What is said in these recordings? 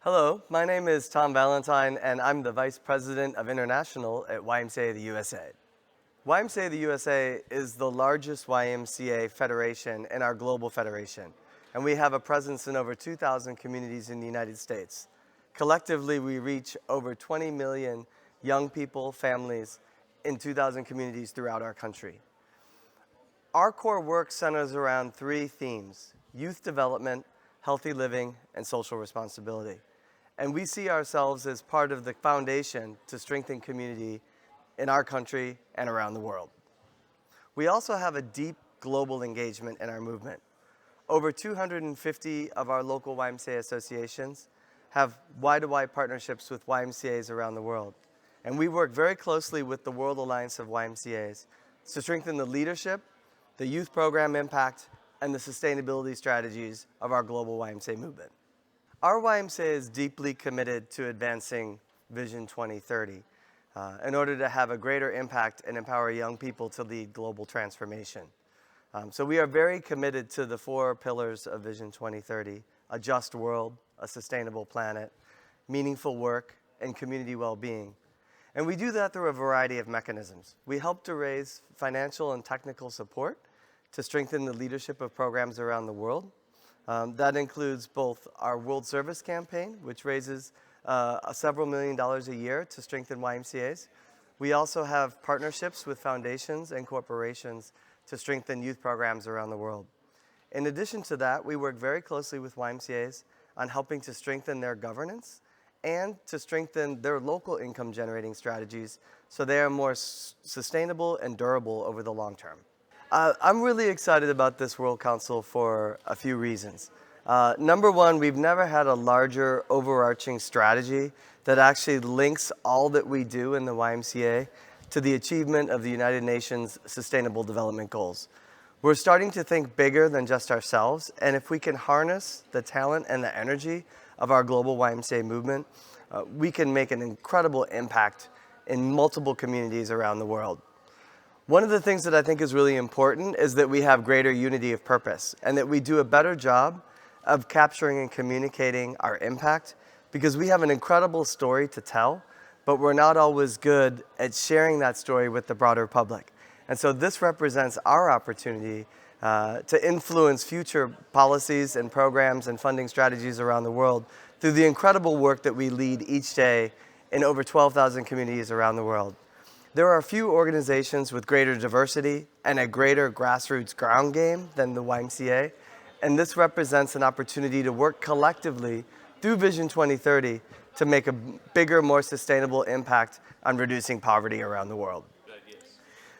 Hello, my name is Tom Valentine, and I'm the Vice President of International at YMCA the USA. YMCA the USA is the largest YMCA federation in our global federation, and we have a presence in over 2,000 communities in the United States. Collectively, we reach over 20 million young people, families, in 2,000 communities throughout our country. Our core work centers around three themes: youth development, healthy living, and social responsibility. And we see ourselves as part of the foundation to strengthen community in our country and around the world. We also have a deep global engagement in our movement. Over 250 of our local YMCA associations have wide-to-wide partnerships with YMCAs around the world. And we work very closely with the World Alliance of YMCAs to strengthen the leadership, the youth program impact, and the sustainability strategies of our global YMCA movement. Our YMCA is deeply committed to advancing Vision 2030 in order to have a greater impact and empower young people to lead global transformation. So we are very committed to the four pillars of Vision 2030: a just world, a sustainable planet, meaningful work, and community well-being. And we do that through a variety of mechanisms. We help to raise financial and technical support to strengthen the leadership of programs around the world. That includes both our World Service Campaign, which raises several $millions a year to strengthen YMCAs. We also have partnerships with foundations and corporations to strengthen youth programs around the world. In addition to that, we work very closely with YMCAs on helping to strengthen their governance and to strengthen their local income generating strategies so they are more sustainable and durable over the long term. I'm really excited about this World Council for a few reasons. Number one, we've never had a larger overarching strategy that actually links all that we do in the YMCA to the achievement of the United Nations Sustainable Development Goals. We're starting to think bigger than just ourselves, and if we can harness the talent and the energy of our global YMCA movement, we can make an incredible impact in multiple communities around the world. One of the things that I think is really important is that we have greater unity of purpose and that we do a better job of capturing and communicating our impact, because we have an incredible story to tell, but we're not always good at sharing that story with the broader public. And so this represents our opportunity to influence future policies and programs and funding strategies around the world through the incredible work that we lead each day in over 12,000 communities around the world. There are a few organizations with greater diversity and a greater grassroots ground game than the YMCA, and this represents an opportunity to work collectively through Vision 2030 to make a bigger, more sustainable impact on reducing poverty around the world.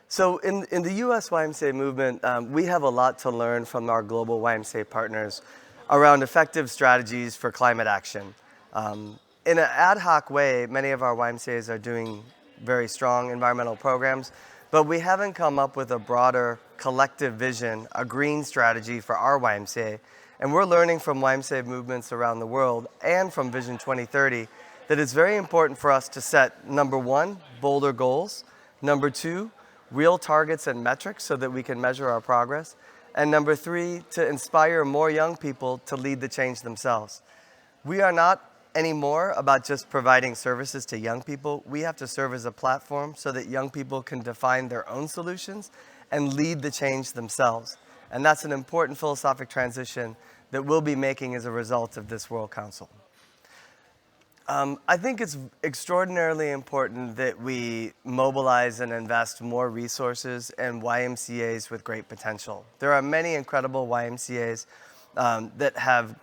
So in the US YMCA movement, we have a lot to learn from our global YMCA partners around effective strategies for climate action. In an ad hoc way, many of our YMCAs are doing very strong environmental programs, but we haven't come up with a broader collective vision, a green strategy for our YMCA. And we're learning from YMCA movements around the world and from Vision 2030 that it's very important for us to set, number one, bolder goals, number two, real targets and metrics so that we can measure our progress, and number three, to inspire more young people to lead the change themselves. We are not anymore about just providing services to young people. We have to serve as a platform so that young people can define their own solutions and lead the change themselves. And that's an important philosophic transition that we'll be making as a result of this World Council. I think it's extraordinarily important that we mobilize and invest more resources in YMCAs with great potential. There are many incredible YMCAs that have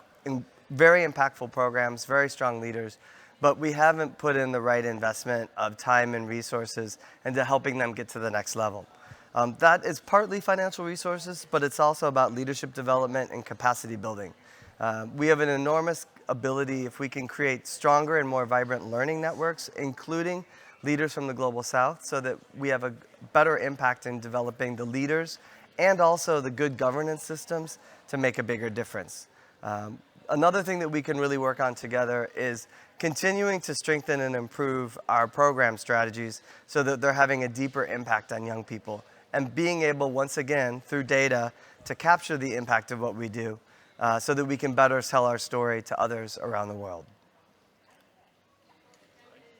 very impactful programs, very strong leaders, but we haven't put in the right investment of time and resources into helping them get to the next level. That is partly financial resources, but it's also about leadership development and capacity building. We have an enormous ability if we can create stronger and more vibrant learning networks, including leaders from the Global South, so that we have a better impact in developing the leaders and also the good governance systems to make a bigger difference. Another thing that we can really work on together is continuing to strengthen and improve our program strategies so that they're having a deeper impact on young people, and being able, once again, through data, to capture the impact of what we do so that we can better tell our story to others around the world.